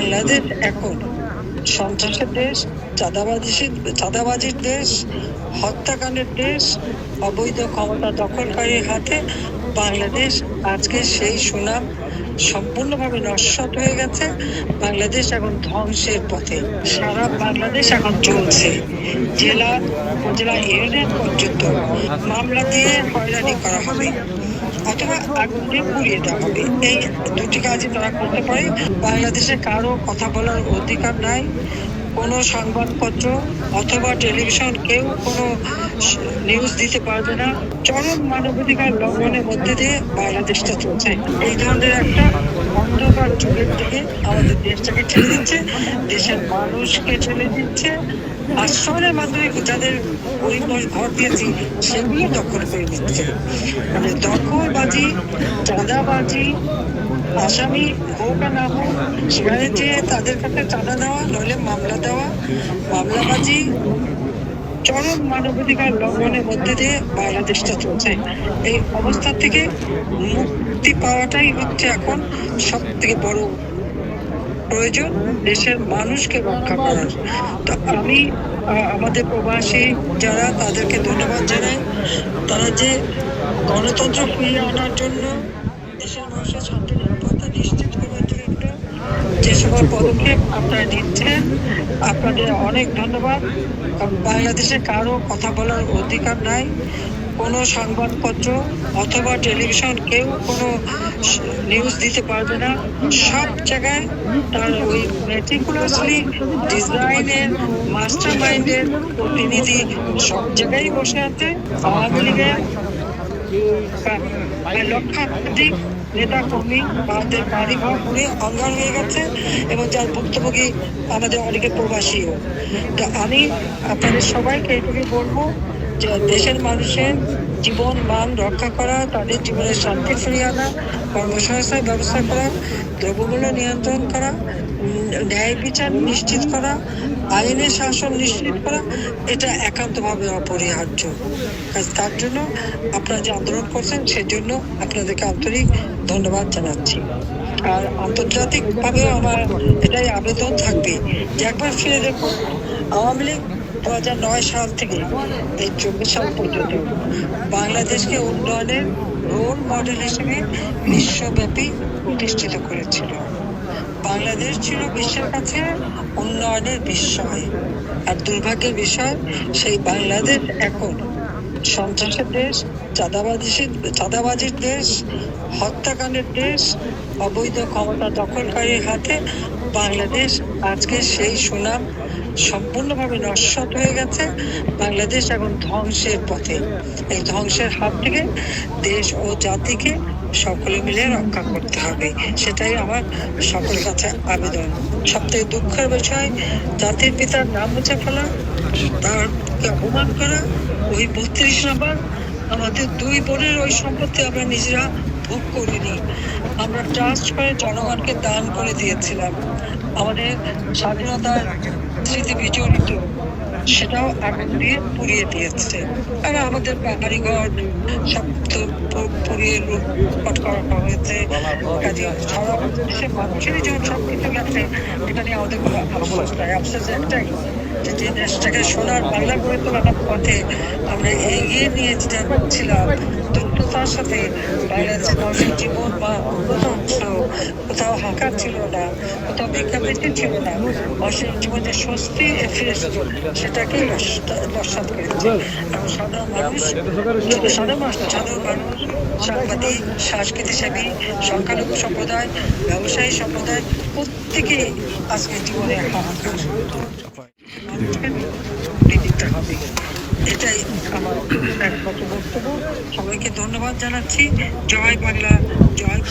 বাংলাদেশ এখন সন্ত্রাসের দেশ, চাঁদাবাজির দেশ, হত্যাকাণ্ডের দেশ, অবৈধ ক্ষমতা দখলকারীর হাতে বাংলাদেশ আজকে সেই সুনাম সম্পূর্ণভাবে নস্যাৎ হয়ে গেছে। বাংলাদেশ এখন ধ্বংসের পথে। সারা বাংলাদেশ এখন চলছে। জেলা, উপজেলা, ইউনিয়ন পর্যন্ত মামলা দিয়ে হয়রানি করা হবে অথবা আগুন দিয়ে পুড়িয়ে দেওয়া হবে। এই দুটি কাজই তারা করতে পারে। বাংলাদেশে কারো কথা বলার অধিকার নাই। কোনো সংবাদপত্র অথবা টেলিভিশন কেউ কোনো নিউজ দিতে পারবে না। চরম মানবাধিকার লঙ্ঘনের মধ্যে দিয়ে বাংলাদেশটা চলছে। এই ধরনের একটা অন্ধকার যুগের দিকে আমাদের দেশটাকে ঠেলে দিচ্ছে, দেশের মানুষকে ঠেলে দিচ্ছে। আশ্রয়ের মাধ্যমে যাদের পরিবার ঘর দিয়েছি সেগুলো দখল করে দিচ্ছে। মানে দখলবাজি, চাঁদাবাজি, আসামি হোক আর না হোক সেখানে যে তাদের কাছে চাঁদা নেওয়া নইলে মামলা দেওয়া, মামলাবাজি, চরম মানবাধিকার লঙ্ঘনের মধ্যে দিয়ে বাংলাদেশটা চলছে। এই অবস্থা থেকে মুক্তি পাওয়াটাই হচ্ছে এখন সব থেকে বড় প্রয়োজন, দেশের মানুষকে রক্ষা করার। তো আমি আমাদের প্রবাসী যারা তাদেরকে ধন্যবাদ জানাই। তারা যে গণতন্ত্র ফিরিয়ে আনার জন্য দেশের মানুষের শান্তি নিরাপত্তা নিশ্চিত করার জন্য যে সকল পদক্ষেপ আপনারা নিচ্ছেন, আপনাদের অনেক ধন্যবাদ। বাংলাদেশে কারো কথা বলার অধিকার নাই। কোনো সংবাদপত্র অথবা টেলিভিশন কেউ কোনো নিউজ দিতে পারবে না। সব জায়গায় তার ওই মেটিকুলাসলি ডিজাইনের মাস্টার মাইন্ডের প্রতিনিধি সব জায়গায় বসে আছে। আওয়ামী লীগের লক্ষাধিক নেতা কর্মী তাদের বাড়ি ঘর পুড়ে অঙ্গার হয়ে গেছে এবং যার ভুক্তভোগী আমাদের অনেকে প্রবাসীও। তো আমি আপনাদের সবাইকে এটুকুই বলবো যে দেশের মানুষের জীবন মান রক্ষা করা, তাদের জীবনের শান্তি ফিরিয়ে আনা, কর্মসংস্থান ব্যবস্থা করা, দ্রব্যমূল্য নিয়ন্ত্রণ করা, ন্যায় বিচার নিশ্চিত করা, আইনের শাসন নিশ্চিত করা, এটা একান্তভাবে অপরিহার্য। তার জন্য আপনারা যে আন্দোলন করছেন সেজন্য আপনাদেরকে আন্তরিক ধন্যবাদ জানাচ্ছি। আর আন্তর্জাতিকভাবেও আমার এটাই আবেদন থাকবে যে একবার ফিরে দেখুন, আওয়ামী লীগ 2009 সাল থেকে এই 24 সাল পর্যন্ত বাংলাদেশকে উন্নয়নের রোল মডেল হিসেবে বিশ্বব্যাপী প্রতিষ্ঠিত করেছিল। বাংলাদেশ ছিল বিশ্বের কাছে উন্নয়নের বিস্ময়। আর দুর্ভাগ্যের বিষয়, সেই বাংলাদেশ এখন সন্ত্রাসের দেশ, চাঁদাবাজির দেশ, হত্যাকাণ্ডের দেশ, অবৈধ ক্ষমতা দখলকারীর হাতে বাংলাদেশ আজকে সেই সুনাম সম্পূর্ণভাবে নস্যাৎ হয়ে গেছে। বাংলাদেশ এখন ধ্বংসের পথে। এই ধ্বংসের হাত থেকে দেশ ও জাতিকে সকলে মিলে রক্ষা করতে হবে, সেটাই আমার সকলের কাছে আবেদন। সবথেকে দুঃখের বিষয়, জাতির পিতার নাম মুছে ফেলা, তারকে অপমান করা। ওই 32 নম্বর আমাদের দুই বোনের ওই সম্পত্তি আমরা নিজেরা ভোগ করিনি, আমরা ট্রাস্ট করে জনগণকে দান করে দিয়েছিলাম। আমাদের স্বাধীনতার স্মৃতি বিজড়িত, সেটাও আগুন দিয়ে পুড়িয়ে দিয়েছে। আর আমাদের বাড়িঘর সব তো পুড়িয়ে লুটপাট করা হয়েছে। কাজে সারা দেশের মানুষেরই যখন সব কিছু গেছে, এটা নিয়ে আমাদের কোনো আফসোস নাই। আফসোস একটাই যে দেশটাকে সোনার বাংলা করে তোলার পথে আমরা এগিয়ে নিয়ে যাচ্ছিলাম, দ্রুততার সাথে বাংলাদেশের মানুষের জীবন বা অংশ কোথাও হাঁকার ছিল না, কোথাও ভিক্ষাবৃত্তি ছিল না, মানুষের জীবনে স্বস্তি ফিরে এসেছিল, সেটাকেই নস্যাৎ করেছে। এবং সাধারণ মানুষ, সাংবাদিক, সংস্কৃতিসেবী, সংখ্যালঘু সম্প্রদায়, ব্যবসায়ী সম্প্রদায় প্রত্যেকেই আজকে জীবনে হাহাকার দিতে হবে। এটাই আমার একমাত্র বক্তব্য। সবাইকে ধন্যবাদ জানাচ্ছি। জয় বাংলা, জয়।